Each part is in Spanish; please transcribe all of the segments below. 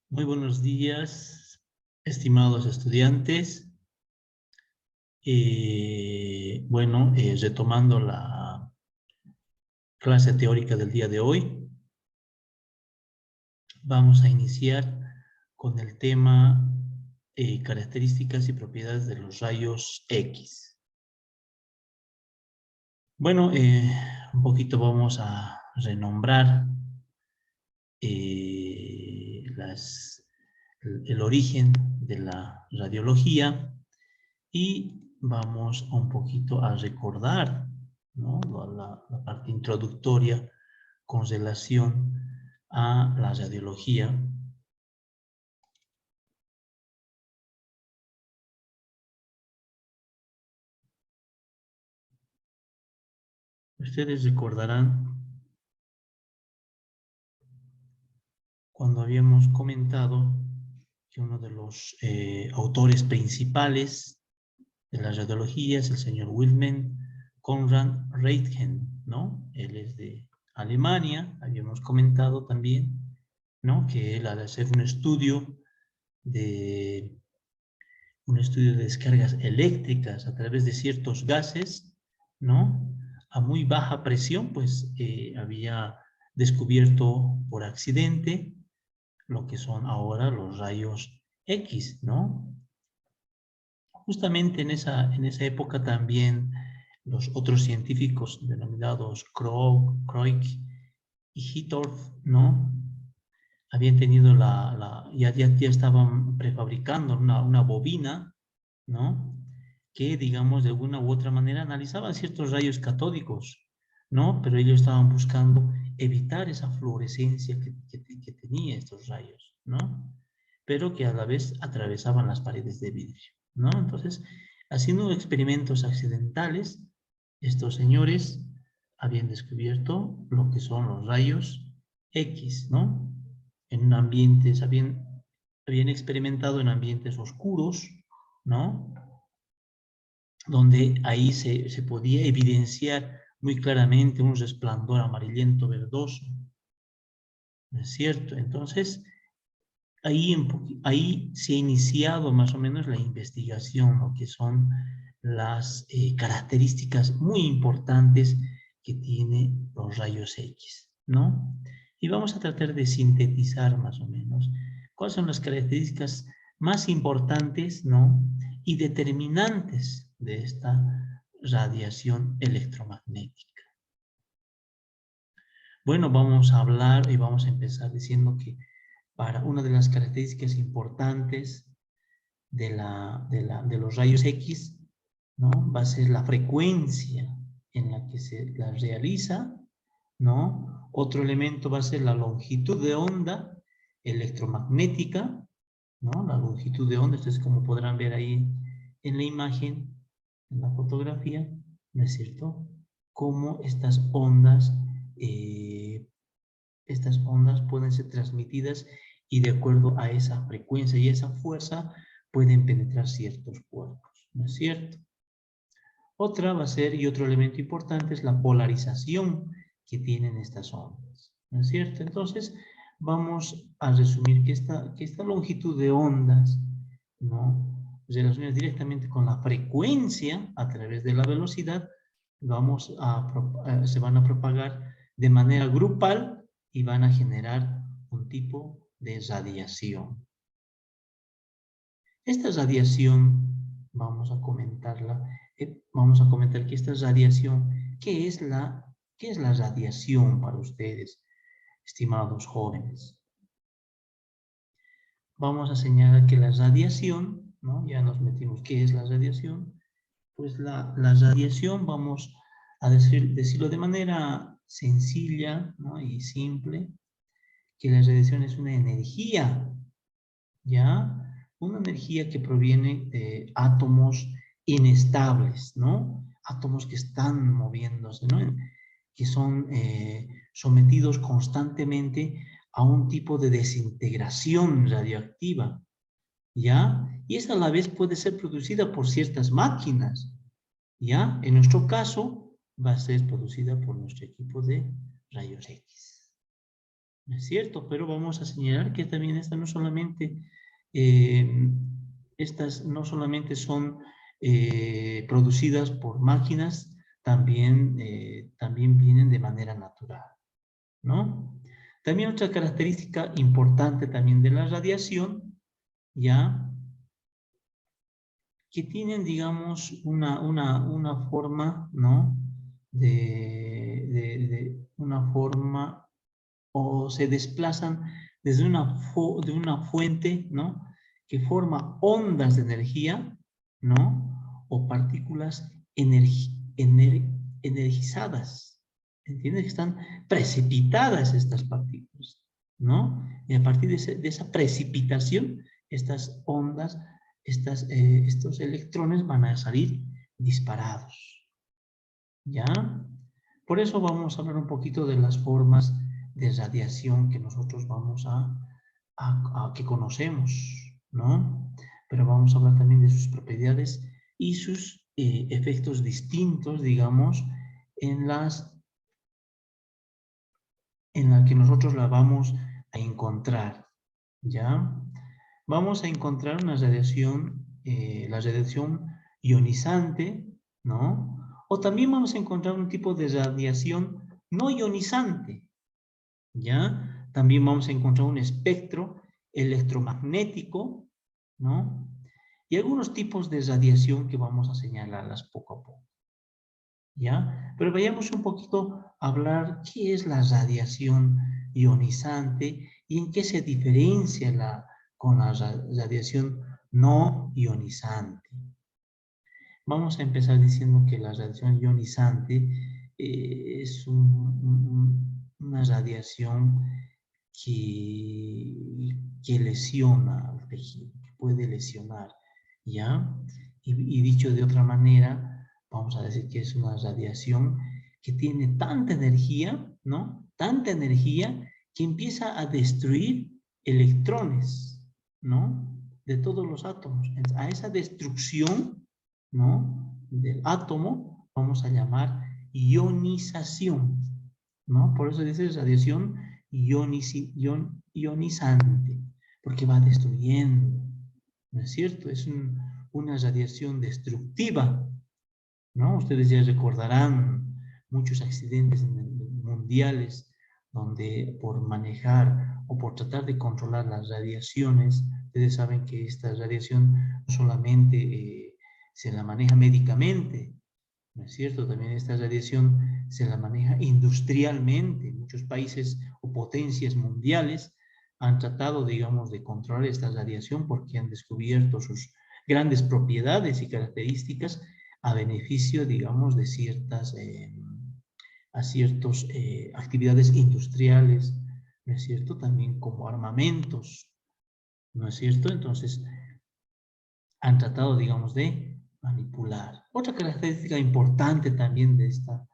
Muy buenos días, estimados estudiantes. Retomando la clase teórica del día de hoy, vamos a iniciar con el tema características y propiedades de los rayos X. Bueno, un poquito vamos a renombrar el origen de la radiología y vamos un poquito a recordar, ¿no?, la parte introductoria con relación a la radiología. Ustedes recordarán cuando habíamos comentado que uno de los autores principales de la radiología es el señor Wilhelm Conrad Röntgen, ¿no? Él es de Alemania. Habíamos comentado también, ¿no?, que él, al hacer un estudio de descargas eléctricas a través de ciertos gases, ¿no?, a muy baja presión, pues había descubierto por accidente lo que son ahora los rayos X, ¿no? Justamente en esa época también los otros científicos denominados Kroik y Hittorf, ¿no?, habían tenido ya estaban prefabricando una bobina, ¿no?, que, digamos, de alguna u otra manera analizaban ciertos rayos catódicos, ¿no? Pero ellos estaban buscando evitar esa fluorescencia que tenía estos rayos, ¿no? Pero que a la vez atravesaban las paredes de vidrio, ¿no? Entonces, haciendo experimentos accidentales, estos señores habían descubierto lo que son los rayos X, ¿no? En ambientes, habían experimentado en ambientes oscuros, ¿no?, donde ahí se podía evidenciar muy claramente un resplandor amarillento verdoso, ¿no es cierto? Entonces, ahí se ha iniciado más o menos la investigación, lo que son las características muy importantes que tiene los rayos X, ¿no? Y vamos a tratar de sintetizar más o menos cuáles son las características más importantes, ¿no?, y determinantes de esta radiación electromagnética. Bueno, vamos a hablar y vamos a empezar diciendo que para una de las características importantes de los rayos X, ¿no?, va a ser la frecuencia en la que se la realiza, ¿no? Otro elemento va a ser la longitud de onda electromagnética, ¿no? La longitud de onda, entonces, como podrán ver ahí en la imagen, en la fotografía, ¿no es cierto?, cómo estas ondas pueden ser transmitidas y de acuerdo a esa frecuencia y esa fuerza pueden penetrar ciertos cuerpos, ¿no es cierto? Otra va a ser, y otro elemento importante, es la polarización que tienen estas ondas, ¿no es cierto? Entonces, vamos a resumir que esta longitud de ondas, ¿no?, relacionadas directamente con la frecuencia a través de la velocidad, se van a propagar de manera grupal y van a generar un tipo de radiación. Esta radiación, vamos a comentar que esta radiación, ¿qué es la radiación para ustedes, estimados jóvenes? Vamos a señalar que la radiación, ¿no?, ya nos metimos, ¿qué es la radiación? Pues la radiación, vamos a decirlo de manera sencilla, ¿no?, y simple, que la radiación es una energía, ¿ya? Una energía que proviene de átomos inestables, ¿no? Átomos que están moviéndose, ¿no?, que son sometidos constantemente a un tipo de desintegración radioactiva, ¿ya? Y esa a la vez puede ser producida por ciertas máquinas, ¿ya? En nuestro caso, va a ser producida por nuestro equipo de rayos X. ¿no es cierto? Pero vamos a señalar que también estas no solamente son producidas por máquinas, también vienen de manera natural, ¿no? También otra característica importante también de la radiación, ya, que tienen, digamos, una forma, ¿no? De una forma, o se desplazan desde de una fuente, ¿no? Que forma ondas de energía, ¿no? O partículas energizadas. ¿Entiendes? Que están precipitadas estas partículas, ¿no? Y a partir de esa precipitación, estas ondas, estos electrones van a salir disparados, ¿ya? Por eso vamos a hablar un poquito de las formas de radiación que nosotros que conocemos, ¿no? Pero vamos a hablar también de sus propiedades y sus efectos distintos, digamos, en la que nosotros la vamos a encontrar, ¿ya? Vamos a encontrar una radiación, la radiación ionizante, ¿no? O también vamos a encontrar un tipo de radiación no ionizante, ¿ya? También vamos a encontrar un espectro electromagnético, ¿no? Y algunos tipos de radiación que vamos a señalarlas poco a poco, ¿ya? Pero vayamos un poquito a hablar qué es la radiación ionizante y en qué se diferencia con la radiación no ionizante. Vamos a empezar diciendo que la radiación ionizante es una radiación que lesiona al tejido, que puede lesionar, ¿ya? Y dicho de otra manera, vamos a decir que es una radiación que tiene tanta energía, ¿no? Tanta energía que empieza a destruir electrones, ¿no? De todos los átomos. A esa destrucción, ¿no? Del átomo vamos a llamar ionización, ¿no? Por eso dice radiación ionizante, porque va destruyendo, ¿no es cierto? Es una radiación destructiva, ¿no? Ustedes ya recordarán muchos accidentes mundiales donde por manejar o por tratar de controlar las radiaciones, ustedes saben que esta radiación no solamente se la maneja médicamente, ¿no es cierto? También esta radiación se la maneja industrialmente. Muchos países o potencias mundiales han tratado, digamos, de controlar esta radiación porque han descubierto sus grandes propiedades y características a beneficio, digamos, de ciertas actividades industriales, ¿no es cierto? También como armamentos, ¿no es cierto? Entonces, han tratado, digamos, de manipular. Otra característica importante también de esta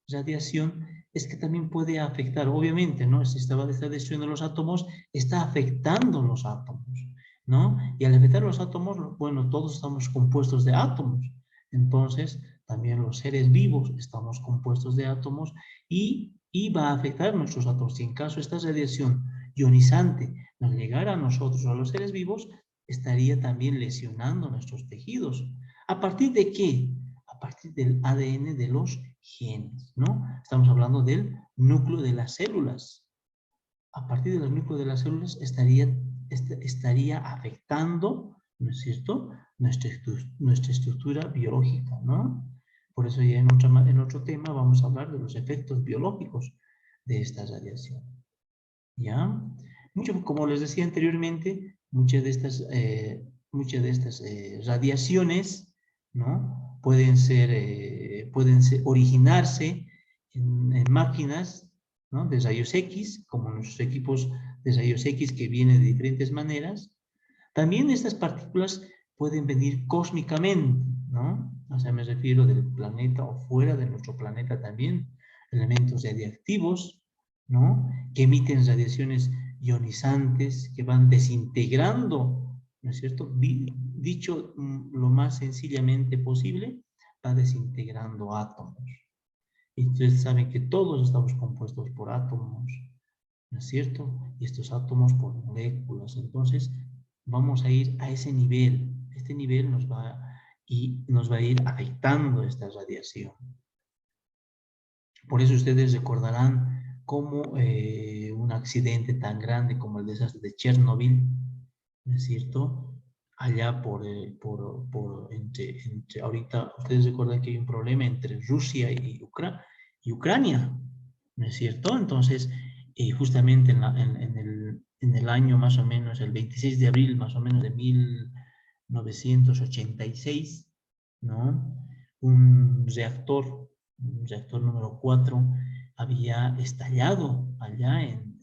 radiación es que también puede afectar, obviamente, ¿no? Si está destruyendo los átomos, está afectando los átomos, ¿no? Y al afectar los átomos, bueno, todos estamos compuestos de átomos. Entonces, también los seres vivos estamos compuestos de átomos y va a afectar nuestros átomos. Si en caso esta radiación ionizante nos llegara a nosotros o a los seres vivos, estaría también lesionando nuestros tejidos. ¿A partir de qué? A partir del ADN de los genes, ¿no? Estamos hablando del núcleo de las células. A partir del núcleo de las células estaría afectando, ¿no es cierto?, nuestra estructura biológica, ¿no? Por eso ya en otro tema vamos a hablar de los efectos biológicos de esta radiación, ¿ya? Como les decía anteriormente, muchas de estas radiaciones, ¿no? Pueden originarse en máquinas, ¿no? De rayos X, como nuestros equipos de rayos X que vienen de diferentes maneras. También estas partículas pueden venir cósmicamente, ¿no? O sea, me refiero del planeta o fuera de nuestro planeta también, elementos radiactivos, ¿no? Que emiten radiaciones ionizantes que van desintegrando, ¿no es cierto? Dicho lo más sencillamente posible, va desintegrando átomos. Y ustedes saben que todos estamos compuestos por átomos, ¿no es cierto? Y estos átomos por moléculas. Entonces, vamos a ir a ese nivel. Este nivel nos va a ir afectando esta radiación. Por eso ustedes recordarán cómo un accidente tan grande como el desastre de Chernobyl, ¿no es cierto? Allá ahorita, ustedes recuerdan que hay un problema entre Rusia y Ucrania, ¿no es cierto? Entonces, justamente en el año más o menos, el 26 de abril más o menos de 1986, ¿no? Un reactor número 4, había estallado allá en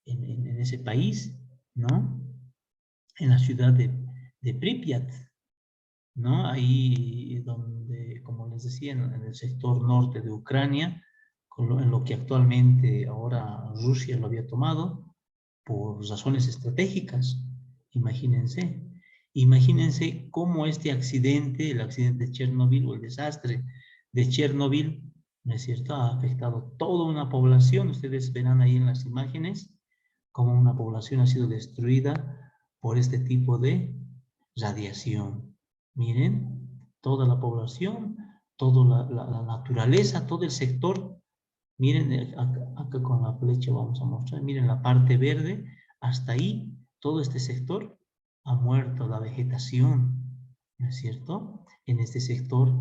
ese país, ¿no? En la ciudad de Pripyat, ¿no? Ahí donde, como les decía, en el sector norte de Ucrania, en lo que actualmente ahora Rusia lo había tomado por razones estratégicas. Imagínense. Imagínense cómo este accidente, el accidente de Chernobyl o el desastre de Chernobyl, ¿no es cierto?, ha afectado toda una población. Ustedes verán ahí en las imágenes cómo una población ha sido destruida por este tipo de radiación. Miren, toda la población, toda la naturaleza, todo el sector. Miren, acá con la flecha vamos a mostrar, miren la parte verde, hasta ahí, todo este sector ha muerto, la vegetación, ¿no es cierto? En este sector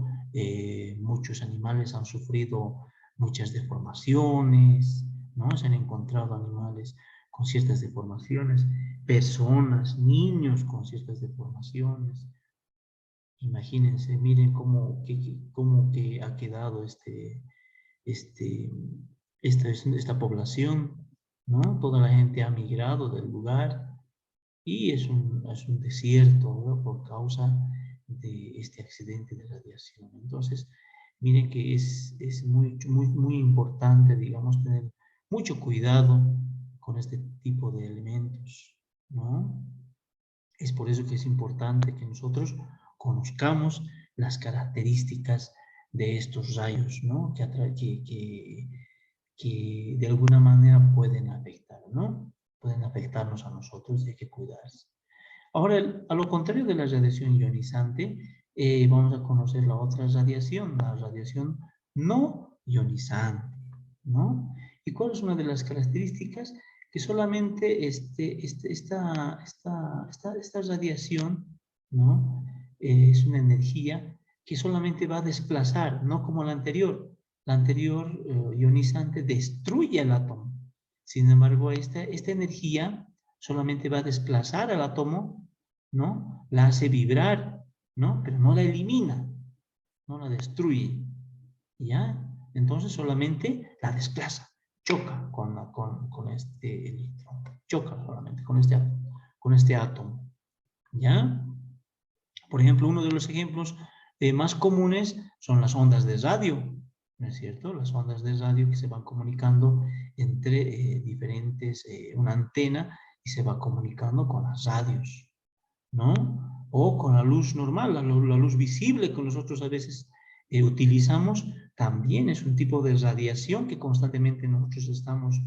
muchos animales han sufrido muchas deformaciones, ¿no? Se han encontrado animales con ciertas deformaciones, personas, niños con ciertas deformaciones. Imagínense, miren cómo que ha quedado esta población, ¿no? Toda la gente ha migrado del lugar y es un desierto, ¿no?, por causa de este accidente de radiación. Entonces, miren que es muy importante, digamos, tener mucho cuidado con este tipo de elementos, ¿no? Es por eso que es importante que nosotros conozcamos las características de estos rayos, ¿no? Que de alguna manera pueden afectar, ¿no? Pueden afectarnos a nosotros y hay que cuidarse. Ahora, a lo contrario de la radiación ionizante, vamos a conocer la otra radiación, la radiación no ionizante, ¿no? ¿Y cuál es una de las características? Que solamente esta radiación, ¿no? Es una energía que solamente va a desplazar, no como la anterior. La anterior ionizante destruye el átomo. Sin embargo, esta energía solamente va a desplazar al átomo, ¿no? La hace vibrar, ¿no? Pero no la elimina, no la destruye, ¿ya? Entonces solamente la desplaza, choca con este electrón, choca solamente con este átomo, ¿ya? Por ejemplo, uno de los ejemplos más comunes son las ondas de radio, ¿no es cierto? Las ondas de radio que se van comunicando entre una antena y se va comunicando con las radios, ¿no? O con la luz normal, la luz visible que nosotros a veces utilizamos, también es un tipo de radiación que constantemente nosotros estamos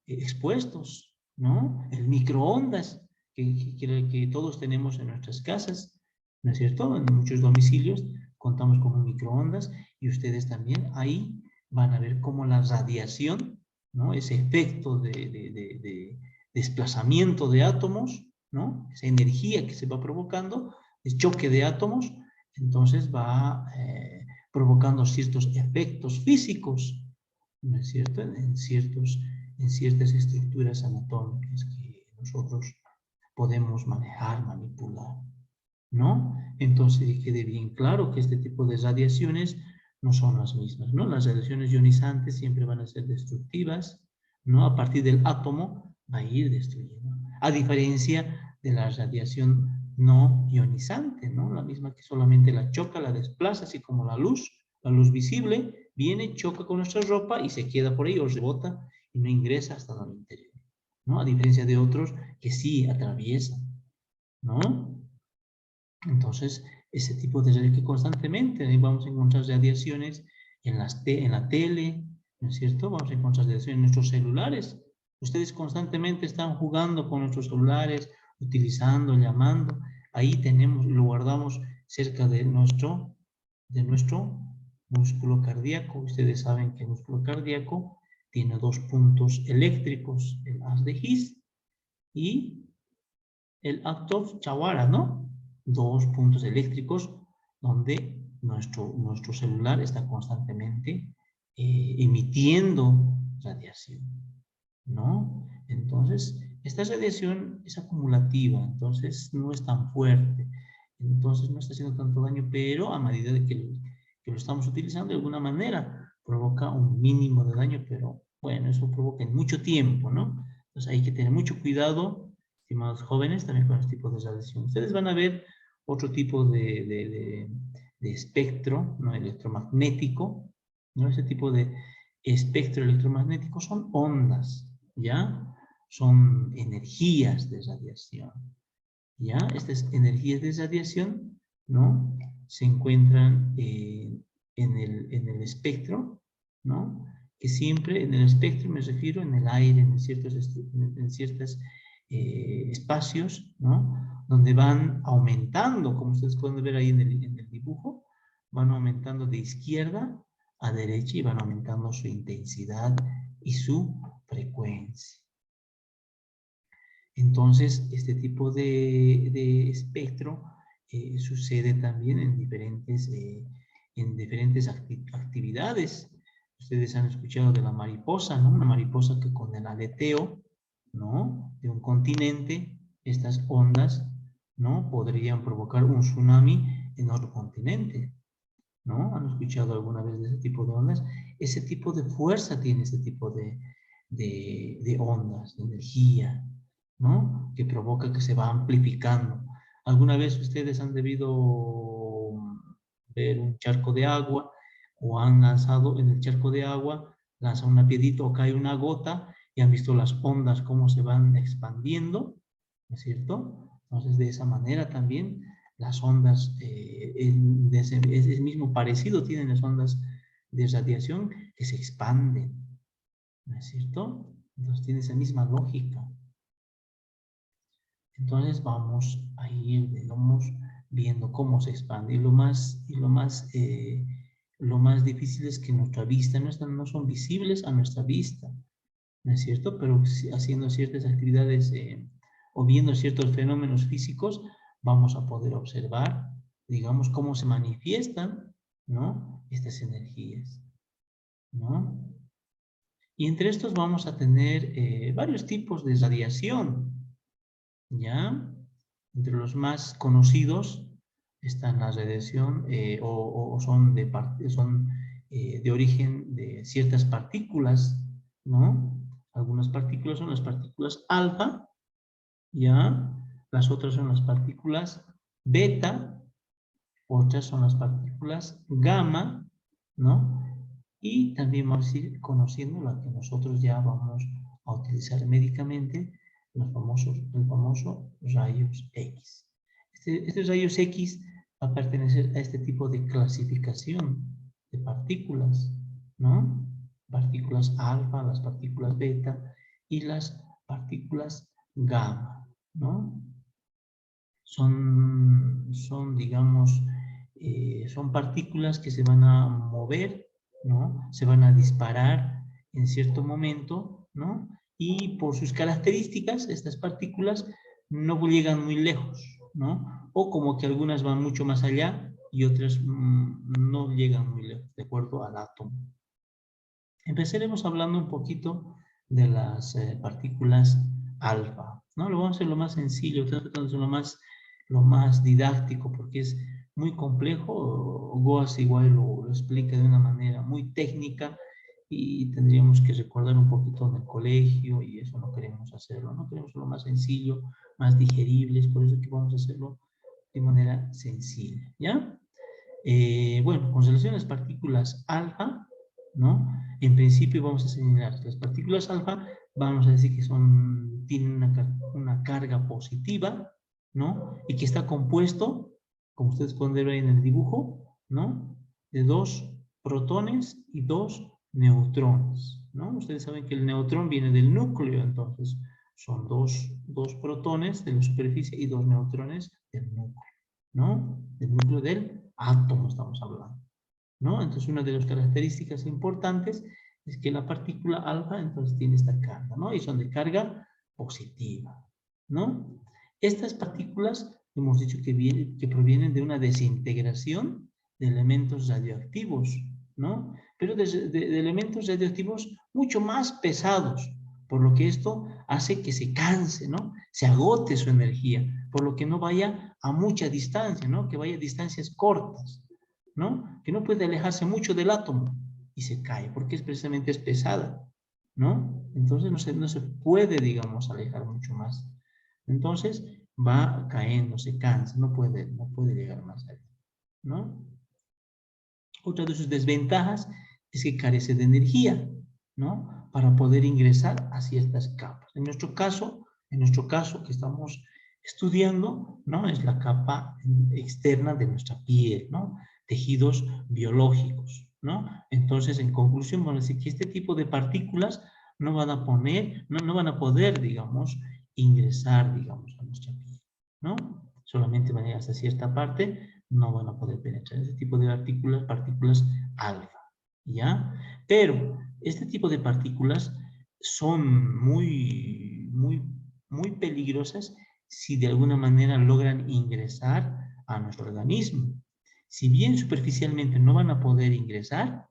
expuestos, ¿no? El microondas que todos tenemos en nuestras casas, ¿no es cierto? En muchos domicilios contamos con un microondas y ustedes también ahí van a ver cómo la radiación, ¿no? Ese efecto de desplazamiento de átomos, ¿no? Esa energía que se va provocando, el choque de átomos, entonces va provocando ciertos efectos físicos, ¿no es cierto? En ciertas estructuras anatómicas que nosotros podemos manejar, manipular, ¿no? Entonces quede bien claro que este tipo de radiaciones no son las mismas, ¿no? Las radiaciones ionizantes siempre van a ser destructivas, ¿no? A partir del átomo va a ir destruyendo. A diferencia de la radiación no ionizante, ¿no? La misma que solamente la choca, la desplaza, así como la luz visible, viene, choca con nuestra ropa y se queda por ahí o rebota y no ingresa hasta el interior, ¿no? A diferencia de otros que sí atraviesan, ¿no? Entonces, ese tipo de que constantemente vamos a encontrar radiaciones en la tele, ¿no es cierto? Vamos a encontrar radiaciones en nuestros celulares. Ustedes constantemente están jugando con nuestros celulares, utilizando, llamando. Ahí tenemos, lo guardamos cerca de nuestro músculo cardíaco. Ustedes saben que el músculo cardíaco tiene dos puntos eléctricos, el haz de His y el actor Chawara, ¿no? Dos puntos eléctricos donde nuestro celular está constantemente emitiendo radiación, ¿no? Entonces, esta radiación es acumulativa, entonces no es tan fuerte, entonces no está haciendo tanto daño, pero a medida de que lo estamos utilizando de alguna manera, provoca un mínimo de daño, pero bueno, eso provoca en mucho tiempo, ¿no? Entonces hay que tener mucho cuidado, estimados jóvenes, también con este tipo de radiación. Ustedes van a ver otro tipo de espectro, ¿no? Electromagnético, ¿no? Ese tipo de espectro electromagnético son ondas, ¿ya? Son energías de radiación, ¿ya? Estas energías de radiación, ¿no? Se encuentran en el espectro, ¿no? Que siempre en el espectro me refiero en el aire, en ciertos espacios, ¿no? Donde van aumentando, como ustedes pueden ver ahí en el dibujo, van aumentando de izquierda a derecha y van aumentando su intensidad y su frecuencia. Entonces, este tipo de espectro sucede también en diferentes actividades. Ustedes han escuchado de la mariposa, ¿no? Una mariposa que con el aleteo, ¿no? De un continente, estas ondas, ¿no? Podrían provocar un tsunami en otro continente, ¿no? ¿Han escuchado alguna vez de ese tipo de ondas? Ese tipo de fuerza tiene ese tipo de ondas, de energía, ¿no? Que provoca que se va amplificando. ¿Alguna vez ustedes han debido ver un charco de agua o han lanzado en el charco de agua, lanza una piedrita o cae una gota y han visto las ondas cómo se van expandiendo, ¿no es cierto? Entonces, de esa manera también las ondas de ese mismo parecido tienen las ondas de radiación que se expanden, ¿no es cierto? Entonces tiene esa misma lógica. Entonces vamos a ir, digamos, viendo cómo se expande. Y lo más difícil es que nuestra vista no son visibles a nuestra vista, ¿no es cierto? Pero haciendo ciertas actividades o viendo ciertos fenómenos físicos, vamos a poder observar, digamos, cómo se manifiestan, ¿no? Estas energías, ¿no? Y entre estos vamos a tener varios tipos de radiación, ¿ya? Entre los más conocidos están la radiación o son de origen de ciertas partículas, ¿no? Algunas partículas son las partículas alfa, ¿ya? Las otras son las partículas beta, otras son las partículas gamma, ¿no? Y también vamos a ir conociendo la que nosotros ya vamos a utilizar médicamente, el famoso rayos X. Estos rayos X va a pertenecer a este tipo de clasificación de partículas, ¿no? Partículas alfa, las partículas beta y las partículas gamma, ¿no? Digamos, son partículas que se van a mover, ¿no? Se van a disparar en cierto momento, ¿no? Y por sus características, estas partículas no llegan muy lejos, ¿no? O como que algunas van mucho más allá y otras no llegan muy lejos, de acuerdo al átomo. Empezaremos hablando un poquito de las partículas alfa, ¿no? Lo vamos a hacer lo más sencillo, tratando de hacer lo más didáctico, porque es muy complejo. Goas igual lo explica de una manera muy técnica y tendríamos que recordar un poquito en el colegio y eso no queremos hacerlo, ¿no? Queremos lo más sencillo, más digerible, es por eso que vamos a hacerlo de manera sencilla, ¿ya? Bueno, con relación a las partículas alfa, ¿no? En principio vamos a señalar las partículas alfa, vamos a decir que tienen una carga positiva, ¿no? Y que está compuesto, como ustedes pueden ver ahí en el dibujo, ¿no? De 2 protones y 2 neutrones, ¿no? Ustedes saben que el neutrón viene del núcleo, entonces son dos protones de la superficie y 2 neutrones del núcleo, ¿no? Del núcleo del átomo estamos hablando, ¿no? Entonces una de las características importantes es que la partícula alfa entonces tiene esta carga, ¿no? Y son de carga positiva, ¿no? Estas partículas hemos dicho que provienen de una desintegración de elementos radioactivos, ¿no? Pero de elementos radioactivos mucho más pesados, por lo que esto hace que se canse, ¿no? Se agote su energía, por lo que no vaya a mucha distancia, ¿no? Que vaya a distancias cortas, ¿no? Que no puede alejarse mucho del átomo y se cae, porque precisamente es pesada, ¿no? Entonces no se puede, digamos, alejar mucho más. Entonces va cayendo, se cansa, no puede llegar más allá, ¿no? Otra de sus desventajas es que carece de energía, ¿no? Para poder ingresar a ciertas capas. En nuestro caso que estamos estudiando, ¿no? Es la capa externa de nuestra piel, ¿no? Tejidos biológicos, ¿no? Entonces, en conclusión, vamos a decir que este tipo de partículas no van a poder, digamos, ingresar, digamos, a nuestra piel, ¿no? Solamente van a llegar hasta cierta parte, no van a poder penetrar ese tipo de partículas alfa, ¿ya? Pero este tipo de partículas son muy peligrosas si de alguna manera logran ingresar a nuestro organismo. Si bien superficialmente no van a poder ingresar,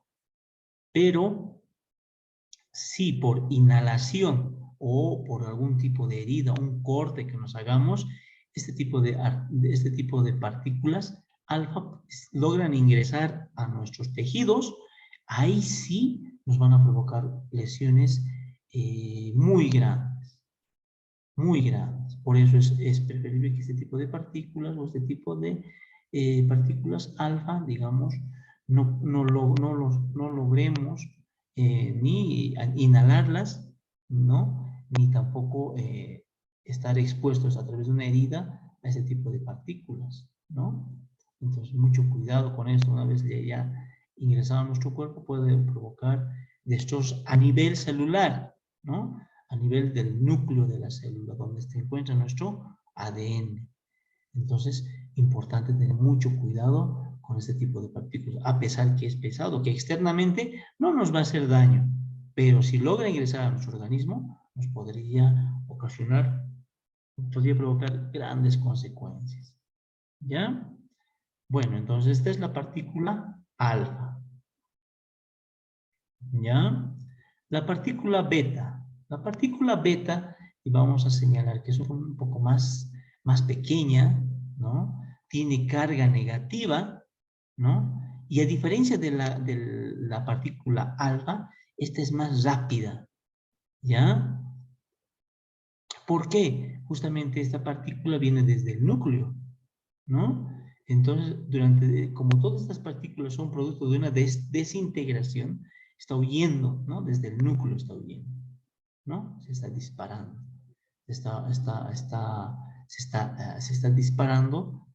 pero si por inhalación o por algún tipo de herida, un corte que nos hagamos, este tipo de partículas alfa logran ingresar a nuestros tejidos, ahí sí nos van a provocar lesiones muy grandes, muy grandes. Por eso es preferible que este tipo de partículas o este tipo de partículas alfa, digamos, no logremos ni inhalarlas, ¿no? Ni tampoco estar expuestos a través de una herida a ese tipo de partículas, ¿no? Entonces, mucho cuidado con esto. Una vez ya ingresado a nuestro cuerpo, puede provocar destrozos a nivel celular, ¿no? A nivel del núcleo de la célula, donde se encuentra nuestro ADN. Entonces, importante tener mucho cuidado con este tipo de partículas, a pesar que es pesado, que externamente no nos va a hacer daño, pero si logra ingresar a nuestro organismo, nos podría provocar grandes consecuencias. ¿Ya? Bueno, entonces esta es la partícula alfa. ¿Ya? La partícula beta. La partícula beta, y vamos a señalar que es un poco más pequeña, ¿no? Tiene carga negativa, ¿no? Y a diferencia de la partícula alfa, esta es más rápida, ¿ya? ¿Por qué? Justamente esta partícula viene desde el núcleo, ¿no? Entonces, como todas estas partículas son producto de una desintegración, está huyendo, ¿no? Desde el núcleo está huyendo, ¿no? Se está disparando. Se está disparando,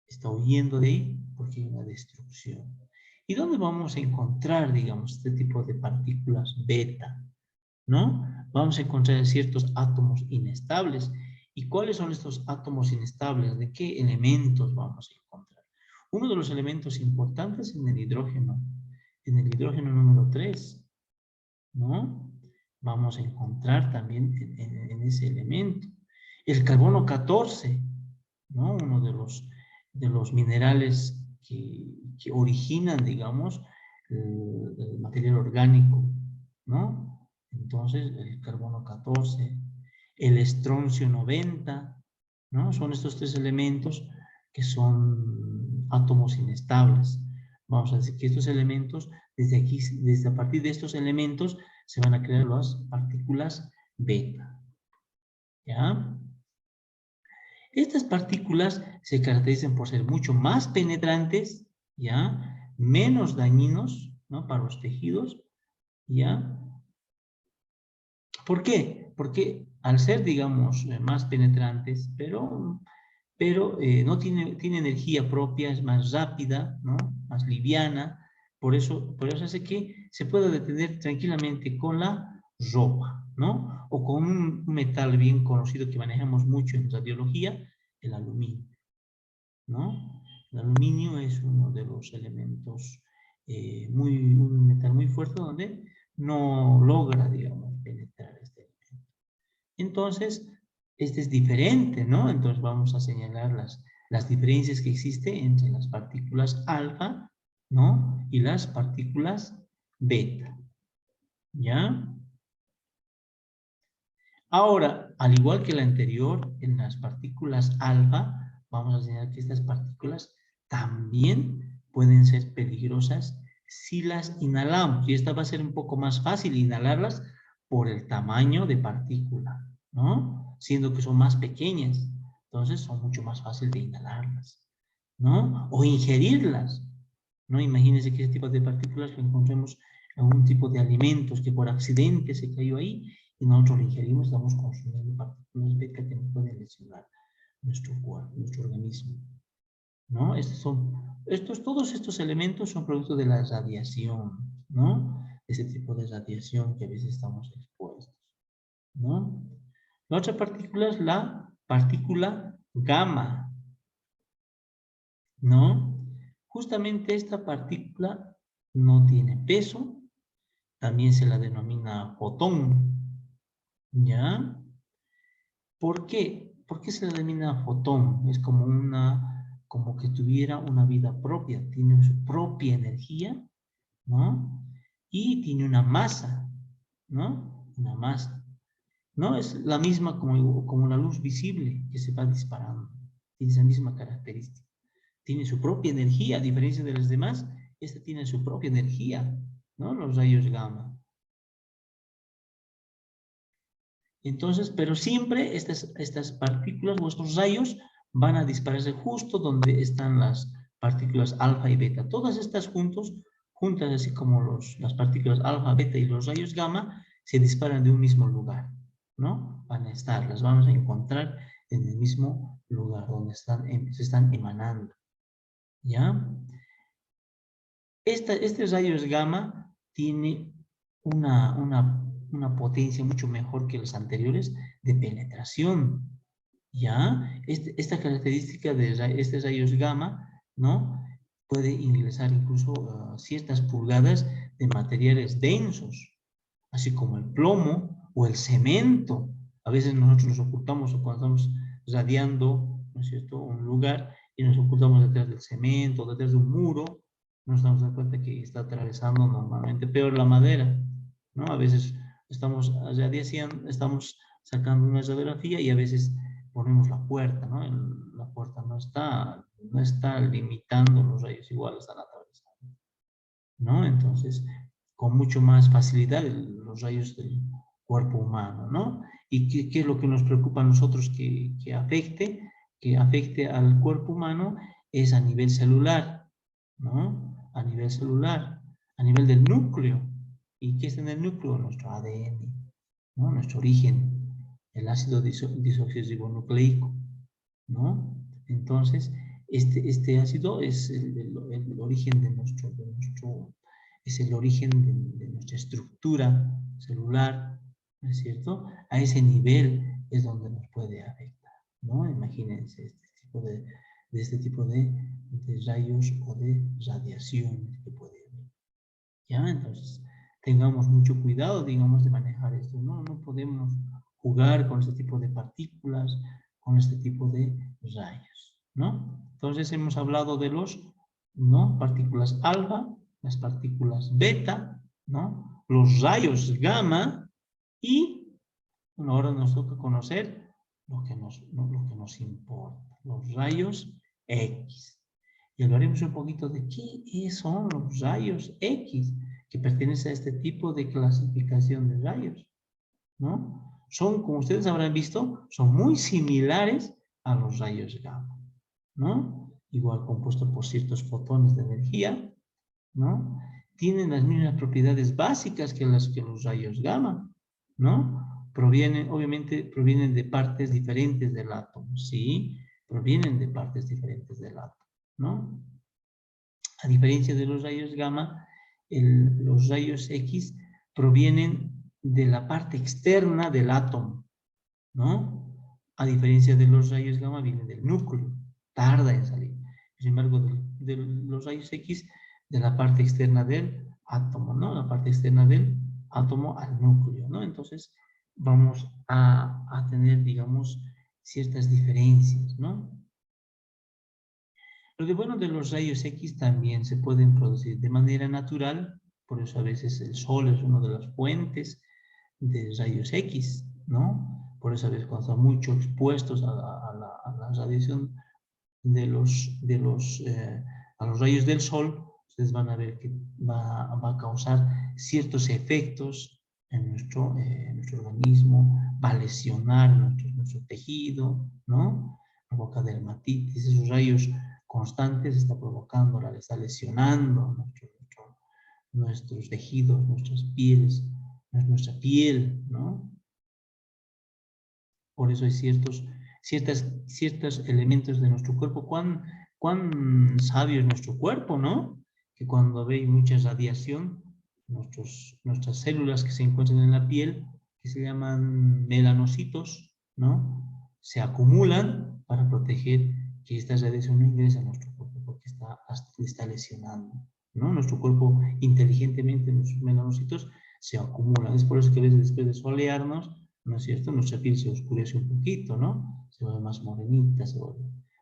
está huyendo de ahí porque hay una destrucción. ¿Y dónde vamos a encontrar, digamos, este tipo de partículas beta? ¿No? Vamos a encontrar ciertos átomos inestables. ¿Y cuáles son estos átomos inestables? ¿De qué elementos vamos a encontrar? Uno de los elementos importantes es en el hidrógeno número 3, ¿no? Vamos a encontrar también en ese elemento. El carbono 14, ¿no? Uno de los minerales que originan, digamos, el material orgánico, ¿no? Entonces, el carbono 14, el estroncio 90, ¿no? Son estos 3 elementos que son átomos inestables. Vamos a decir que estos elementos, desde a partir de estos elementos, se van a crear las partículas beta. ¿Ya? Estas partículas se caracterizan por ser mucho más penetrantes, ¿ya? Menos dañinos, ¿no? Para los tejidos, ¿ya? ¿Por qué? Porque al ser, digamos, más penetrantes, pero no tiene energía propia, es más rápida, ¿no? Más liviana, por eso hace que se puede detener tranquilamente con la ropa, ¿no? O con un metal bien conocido que manejamos mucho en radiología, el aluminio, ¿no? El aluminio es uno de los elementos, un metal muy fuerte donde no logra, digamos, penetrar este elemento. Entonces, este es diferente, ¿no? Entonces vamos a señalar las diferencias que existen entre las partículas alfa, ¿no? Y las partículas beta, ¿ya? Ahora, al igual que la anterior, en las partículas alfa, vamos a señalar que estas partículas también pueden ser peligrosas si las inhalamos. Y esta va a ser un poco más fácil inhalarlas por el tamaño de partícula, ¿no? Siendo que son más pequeñas, entonces son mucho más fáciles de inhalarlas, ¿no? O ingerirlas, ¿no? Imagínense que este tipo de partículas lo encontremos en algún tipo de alimentos que por accidente se cayó ahí y nosotros lo ingerimos, estamos consumiendo partículas beta que nos pueden lesionar nuestro cuerpo, nuestro organismo, ¿no? Todos estos elementos son producto de la radiación, ¿no? Ese tipo de radiación que a veces estamos expuestos, ¿no? La otra partícula es la partícula gamma, ¿no? Justamente esta partícula no tiene peso, también se la denomina fotón, ¿ya? ¿Por qué? ¿Por qué se la denomina fotón? Es como que tuviera una vida propia, tiene su propia energía, ¿no? Y tiene una masa, ¿no? Una masa. No es la misma como la luz visible que se va disparando, tiene esa misma característica. Tiene su propia energía, a diferencia de las demás, esta tiene su propia energía, ¿no? Los rayos gamma. Entonces, pero siempre estas partículas, vuestros rayos, van a dispararse justo donde están las partículas alfa y beta. Todas estas juntas así como las partículas alfa, beta y los rayos gamma, se disparan de un mismo lugar, ¿no? Van a estar, las vamos a encontrar en el mismo lugar donde se están emanando, ¿ya? Este rayos gamma tiene una potencia mucho mejor que los anteriores de penetración, ¿ya? Esta característica de este rayos gamma, ¿no? Puede ingresar incluso ciertas pulgadas de materiales densos, así como el plomo o el cemento. A veces nosotros nos ocultamos o cuando estamos radiando, ¿no es cierto?, un lugar y nos ocultamos detrás del cemento, detrás de un muro, nos damos cuenta que está atravesando normalmente peor la madera, ¿no? A veces estamos radiación, estamos sacando una radiografía y a veces ponemos la puerta, ¿no? La puerta no está limitando los rayos, igual están atravesando, ¿no? Entonces, con mucho más facilidad los rayos del cuerpo humano, ¿no? ¿Y qué es lo que nos preocupa a nosotros que afecte al cuerpo humano? Es a nivel celular, ¿no? A nivel celular, a nivel del núcleo. ¿Y qué es en el núcleo? Nuestro ADN, ¿no? Nuestro origen, el ácido desoxirribonucleico, ¿no? Entonces, este ácido es el origen es el origen de nuestra estructura celular, ¿no es cierto? A ese nivel es donde nos puede afectar, ¿no? Imagínense este tipo de rayos o de radiaciones que puede haber, ¿ya? Entonces, tengamos mucho cuidado, digamos, de manejar esto, ¿no? No podemos jugar con este tipo de partículas, con este tipo de rayos, ¿no? Entonces hemos hablado de ¿no? Partículas alfa, las partículas beta, ¿no? Los rayos gamma y bueno, ahora nos toca conocer lo que nos importa, los rayos X. Y hablaremos un poquito de qué son los rayos X, que pertenecen a este tipo de clasificación de rayos, ¿no? Son, como ustedes habrán visto, son muy similares a los rayos gamma, ¿no? Igual compuestos por ciertos fotones de energía, ¿no? Tienen las mismas propiedades básicas que los rayos gamma, ¿no? Obviamente provienen de partes diferentes del átomo, ¿sí? Provienen de partes diferentes del átomo, ¿no? A diferencia de los rayos gamma, los rayos X provienen de la parte externa del átomo, ¿no? A diferencia de los rayos gamma, vienen del núcleo, tarda en salir. Sin embargo, de los rayos X, de la parte externa del átomo, ¿no? La parte externa del átomo al núcleo, ¿no? Entonces, vamos a tener, digamos, ciertas diferencias, ¿no? Lo de bueno de los rayos X también se pueden producir de manera natural, por eso a veces el sol es una de las fuentes de rayos X, ¿no? Por eso a veces cuando están mucho expuestos a la radiación a los rayos del sol, ustedes van a ver que va a causar ciertos efectos en nuestro organismo, va a lesionar nuestro tejido, ¿no? Provoca dermatitis, esos rayos constantes está provocando, está lesionando nuestros tejidos, nuestras pieles, nuestra piel, ¿no? Por eso hay ciertos elementos de nuestro cuerpo. Cuán sabio es nuestro cuerpo, ¿no? Que cuando ve mucha radiación, nuestras células que se encuentran en la piel, que se llaman melanocitos, ¿no? Se acumulan para proteger que esta radiación no ingrese a nuestro cuerpo, porque está lesionando, ¿no? Nuestro cuerpo, inteligentemente, nuestros melanocitos se acumulan. Es por eso que a veces después de solearnos, ¿no es cierto? Nuestra piel se oscurece un poquito, ¿no? Se vuelve más morenita,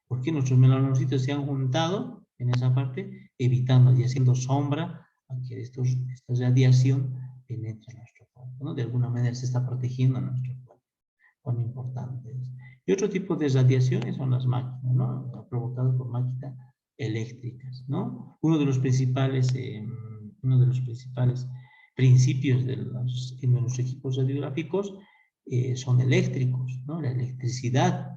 ¿Por qué nuestros melanocitos se han juntado en esa parte, evitando y haciendo sombra a que esta radiación penetre en nuestro cuerpo, ¿no? De alguna manera se está protegiendo a nuestro cuerpo. Cuán importante es. Y otro tipo de radiaciones son las máquinas, ¿no? Provocadas por máquinas eléctricas, ¿no? Uno de los principales principios de los equipos radiográficos son eléctricos, ¿no? La electricidad.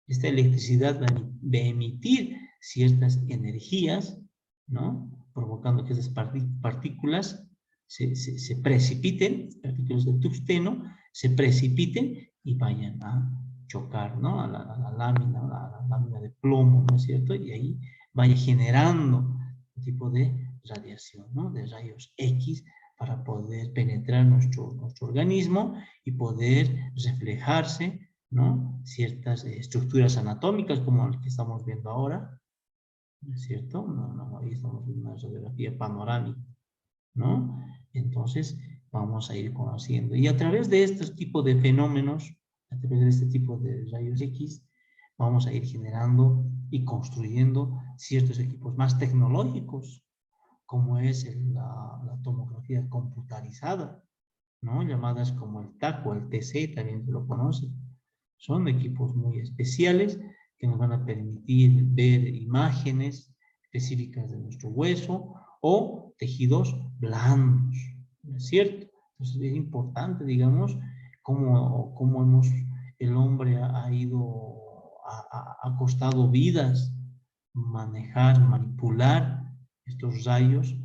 Esta electricidad va a emitir ciertas energías, ¿no? Provocando que esas partículas se precipiten, partículas de tungsteno, se precipiten y vayan a chocar, ¿no? A la lámina de plomo, ¿no es cierto? Y ahí vaya generando un tipo de radiación, ¿no? De rayos X para poder penetrar nuestro organismo y poder reflejarse, ¿no? Ciertas estructuras anatómicas como las que estamos viendo ahora, ¿no es cierto? Ahí estamos viendo una radiografía panorámica, ¿no? Entonces vamos a ir conociendo. Y a través de estos tipos de fenómenos, a través de este tipo de rayos X, vamos a ir generando y construyendo ciertos equipos más tecnológicos, como es la tomografía computarizada, ¿no? Llamadas como el TAC o el TC, también se lo conoce. Son equipos muy especiales que nos van a permitir ver imágenes específicas de nuestro hueso o tejidos blandos, ¿no es cierto? Entonces es importante, digamos, cómo el hombre ha costado vidas manejar, manipular estos rayos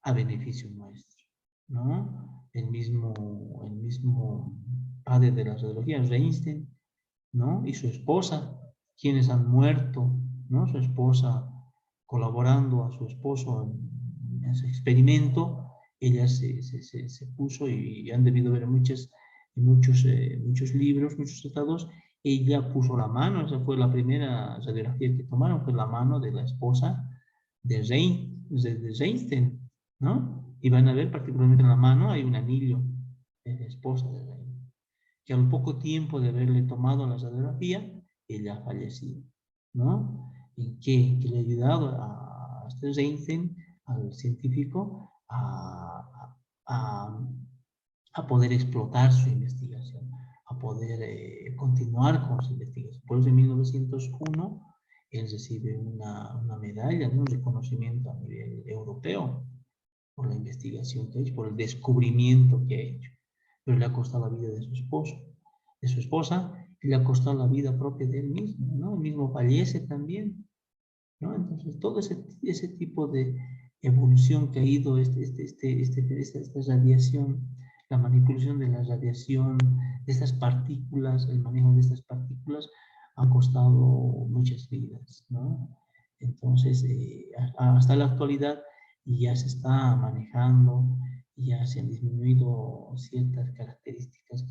a beneficio nuestro, ¿no? El mismo padre de la radiología, Einstein, ¿no? Y su esposa, quienes han muerto, ¿no? Su esposa colaborando a su esposo en ese experimento, ella se puso y han debido ver muchos libros, muchos tratados, ella puso la mano, esa fue la primera radiografía que tomaron, fue la mano de la esposa de Einstein, ¿no? Y van a ver particularmente en la mano hay un anillo de la esposa de Einstein, que al poco tiempo de haberle tomado la radiografía, ella ha fallecido, ¿no? Y que le ha ayudado a Einstein, al científico, a poder explotar su investigación, a poder continuar con su investigación. Por eso en 1901 él recibe una medalla, un reconocimiento a nivel europeo por la investigación que ha hecho, por el descubrimiento que ha hecho. Pero le ha costado la vida de su esposo, de su esposa, y le ha costado la vida propia de él mismo, ¿no? Él mismo fallece también, ¿no? Entonces, todo ese tipo de evolución que ha ido esta radiación, la manipulación de la radiación, de estas partículas, el manejo de estas partículas, ha costado muchas vidas, ¿no? Entonces, hasta la actualidad y ya se está manejando, y ya se han disminuido ciertas características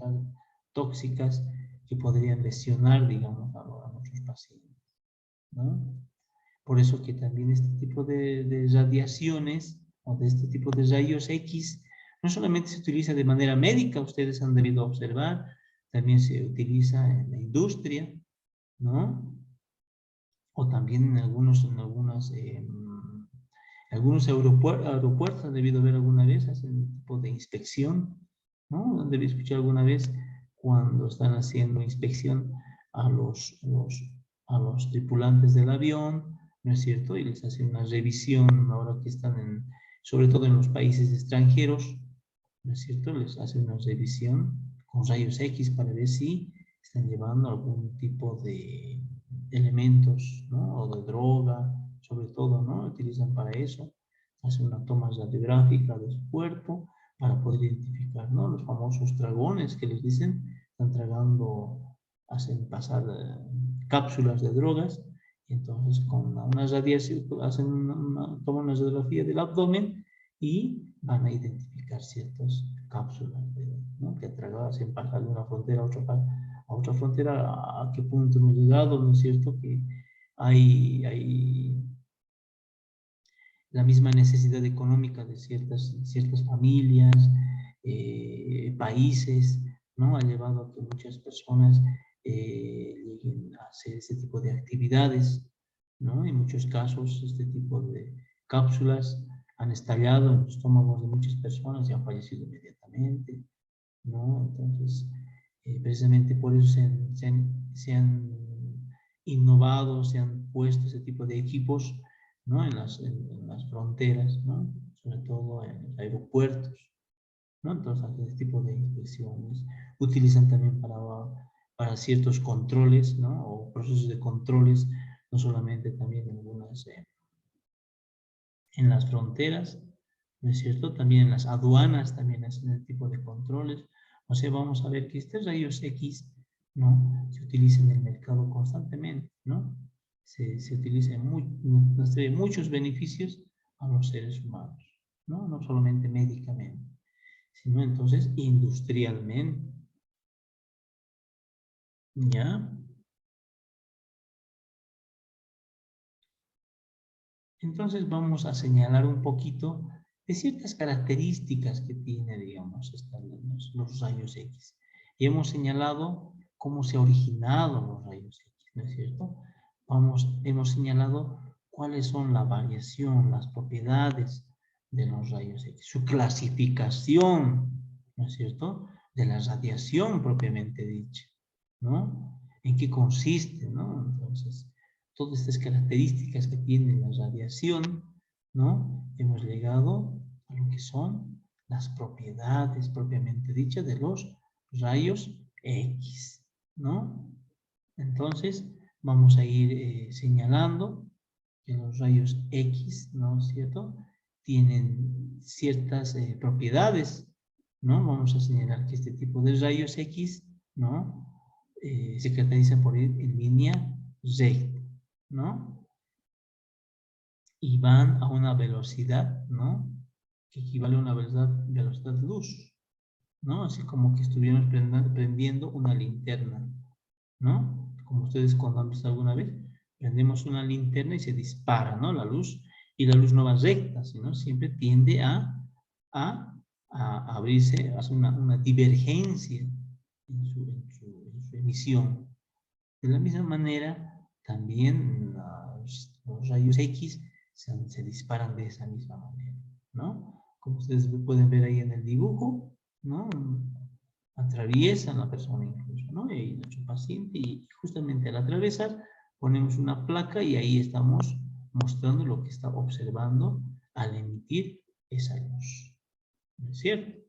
tóxicas que podrían lesionar, digamos, a nuestros pacientes, ¿no? Por eso que también este tipo de radiaciones o de este tipo de rayos X no solamente se utiliza de manera médica, ustedes han debido observar, también se utiliza en la industria, ¿no? O también en algunos aeropuertos han debido ver alguna vez, hacen un tipo de inspección, ¿no? Han debido escuchar alguna vez cuando están haciendo inspección a los tripulantes del avión, ¿no es cierto? Y les hacen una revisión ahora que están sobre todo en los países extranjeros, ¿no es cierto? Les hacen una revisión con rayos X para ver si están llevando algún tipo de elementos, ¿no? O de droga, sobre todo, ¿no? Utilizan para eso, hacen una toma radiográfica de su cuerpo para poder identificar, ¿no? Los famosos dragones que les dicen, están tragando, hacen pasar cápsulas de drogas, y entonces con una radiación, toman una radiografía del abdomen y van a identificar ciertas cápsulas, ¿no? Que tragadas, hacen pasar de una frontera a otra frontera, a qué punto hemos llegado, ¿no es cierto? Que hay la misma necesidad económica de ciertas familias, países, ¿no? Ha llevado a que muchas personas lleguen a hacer ese tipo de actividades, ¿no? En muchos casos, este tipo de cápsulas han estallado en los estómagos de muchas personas y han fallecido inmediatamente, ¿no? Entonces, precisamente por eso se han innovado, se han puesto ese tipo de equipos, ¿no? En las fronteras, ¿no? Sobre todo en los aeropuertos, ¿no? Entonces, este tipo de inspecciones utilizan también para ciertos controles, ¿no? O procesos de controles, no solamente también en las fronteras, ¿no es cierto? También en las aduanas también hacen el tipo de controles. O sea, vamos a ver que estos rayos X, ¿no? Se utiliza en el mercado constantemente, ¿no? Se utiliza nos trae muchos beneficios a los seres humanos, ¿no? No solamente médicamente, sino entonces industrialmente, ¿ya? Entonces vamos a señalar un poquito de ciertas características que tiene, digamos, los rayos X. Y hemos señalado cómo se han originado los rayos X, ¿no es cierto? Hemos señalado cuáles son la variación, las propiedades de los rayos X, su clasificación, ¿no es cierto? De la radiación propiamente dicha, ¿no? ¿En qué consiste, no? Entonces, todas estas características que tiene la radiación, ¿no? Hemos llegado a lo que son las propiedades propiamente dichas de los rayos X, ¿no? Entonces, vamos a ir señalando que los rayos X, ¿no es cierto?, tienen ciertas propiedades, ¿no? Vamos a señalar que este tipo de rayos X, ¿no?, se caracterizan por ir en línea recta, ¿no? Y van a una velocidad, ¿no?, que equivale a una velocidad luz, ¿no? Así como que estuviéramos prendiendo una linterna, ¿no? Como ustedes cuando han visto alguna vez, prendemos una linterna y se dispara, ¿no?, la luz, y la luz no va recta, sino siempre tiende a abrirse, hace una divergencia en su emisión. De la misma manera, también los rayos X se disparan de esa misma manera, ¿no? Como ustedes pueden ver ahí en el dibujo, ¿no?, atraviesan a la persona incluso, ¿no? Y nuestro paciente, y justamente al atravesar ponemos una placa y ahí estamos mostrando lo que está observando al emitir esa luz, ¿no es cierto?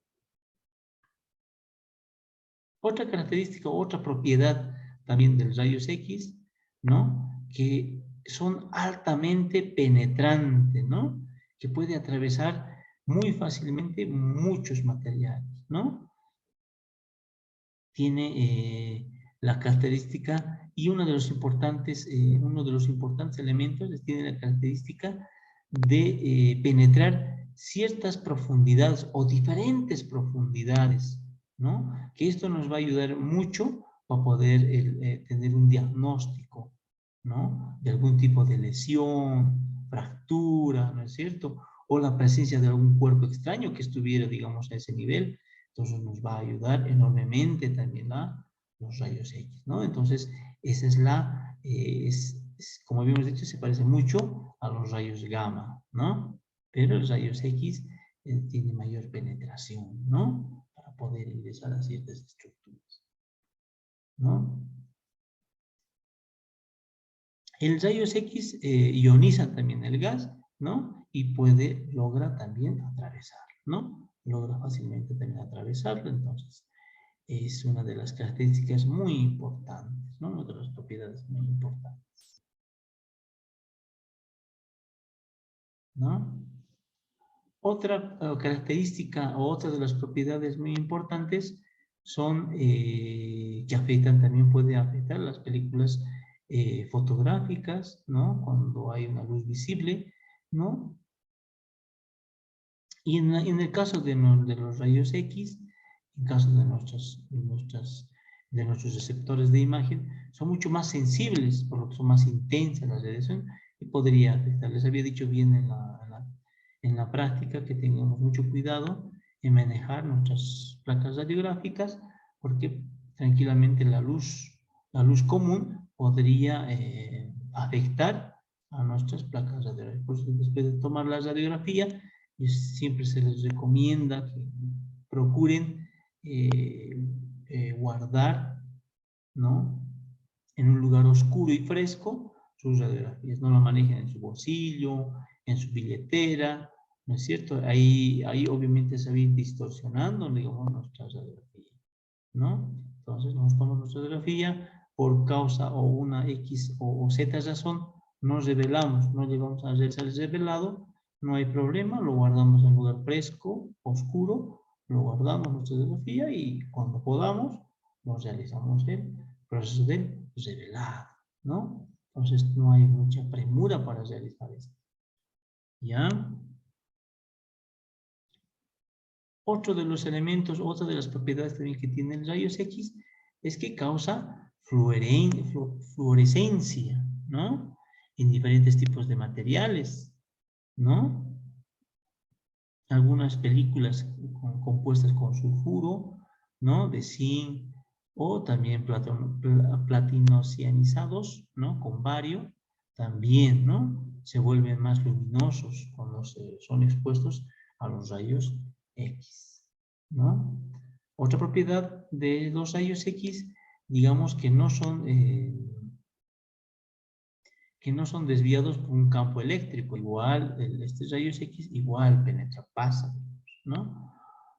Otra característica, otra propiedad también de los rayos X, ¿no?, que son altamente penetrantes, ¿no?, que puede atravesar muy fácilmente muchos materiales, ¿no? Tiene la característica, y uno de los importantes elementos tiene la característica de penetrar ciertas profundidades o diferentes profundidades, ¿no? Que esto nos va a ayudar mucho para poder tener un diagnóstico, ¿no? De algún tipo de lesión, fractura, ¿no es cierto? O la presencia de algún cuerpo extraño que estuviera, digamos, a ese nivel. Entonces nos va a ayudar enormemente también los rayos X, ¿no? Entonces, esa es como habíamos dicho, se parece mucho a los rayos gamma, ¿no? Pero los rayos X tienen mayor penetración, ¿no? Para poder ingresar a ciertas estructuras, ¿no? El rayos X ioniza también el gas, ¿no? Y logra también atravesarlo, ¿no? Logra fácilmente también atravesarlo, entonces es una de las características muy importantes, ¿no? Una de las propiedades muy importantes, ¿no? Otra característica o otra de las propiedades muy importantes son que afectan, también puede afectar las películas fotográficas, ¿no? Cuando hay una luz visible, ¿no? Y en el caso de los rayos X, en caso de nuestros receptores de imagen, son mucho más sensibles, por lo que son más intensas las radiación y podría afectar. Les había dicho bien en la práctica que tengamos mucho cuidado en manejar nuestras placas radiográficas, porque tranquilamente la luz común podría afectar a nuestras placas radiográficas. Por eso, después de tomar la radiografía, siempre se les recomienda que procuren guardar, ¿no?, en un lugar oscuro y fresco sus radiografías. No lo manejen en su bolsillo, en su billetera, ¿no es cierto? Ahí obviamente se va a ir distorsionando, digamos, nuestra radiografía, ¿no? Entonces nos tomamos nuestra radiografía, por causa o una X o Z razón, nos revelamos, no llegamos a ser revelado, no hay problema, lo guardamos en un lugar fresco, oscuro, lo guardamos nuestra radiografía y cuando podamos, nos realizamos el proceso de revelado, ¿no? Entonces no hay mucha premura para realizar esto, ¿ya? Otro de los elementos, otra de las propiedades también que tiene el rayos X es que causa fluorescencia, ¿no? En diferentes tipos de materiales, ¿no? Algunas películas compuestas con sulfuro, ¿no? De zinc, o también platinocianizados, ¿no? Con bario, también, ¿no? Se vuelven más luminosos cuando son expuestos a los rayos X, ¿no? Otra propiedad de los rayos X, digamos que no son desviados por un campo eléctrico. Igual, estos rayos X igual penetra, pasa, ¿no?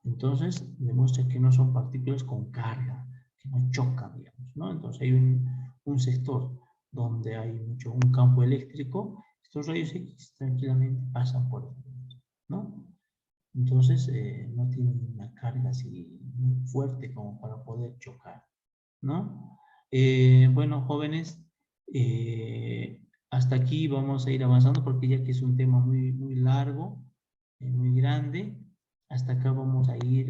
Entonces, demuestra que no son partículas con carga, que no chocan, digamos, ¿no? Entonces, hay un sector donde hay un campo eléctrico, estos rayos X tranquilamente pasan por él, ¿no? Entonces, no tienen una carga así muy fuerte como para poder chocar, ¿no? Bueno, jóvenes, hasta aquí vamos a ir avanzando porque ya que es un tema muy, muy largo, muy grande, hasta acá vamos a ir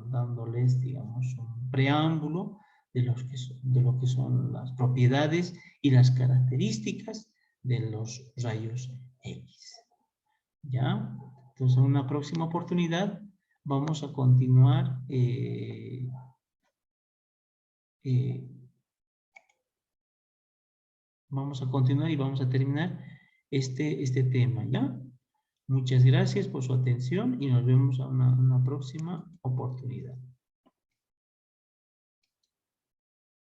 dándoles, digamos, un preámbulo de lo que son las propiedades y las características de los rayos X. ¿Ya? Entonces, en una próxima oportunidad vamos a continuar y vamos a terminar este tema, ¿ya? Muchas gracias por su atención y nos vemos en una próxima oportunidad.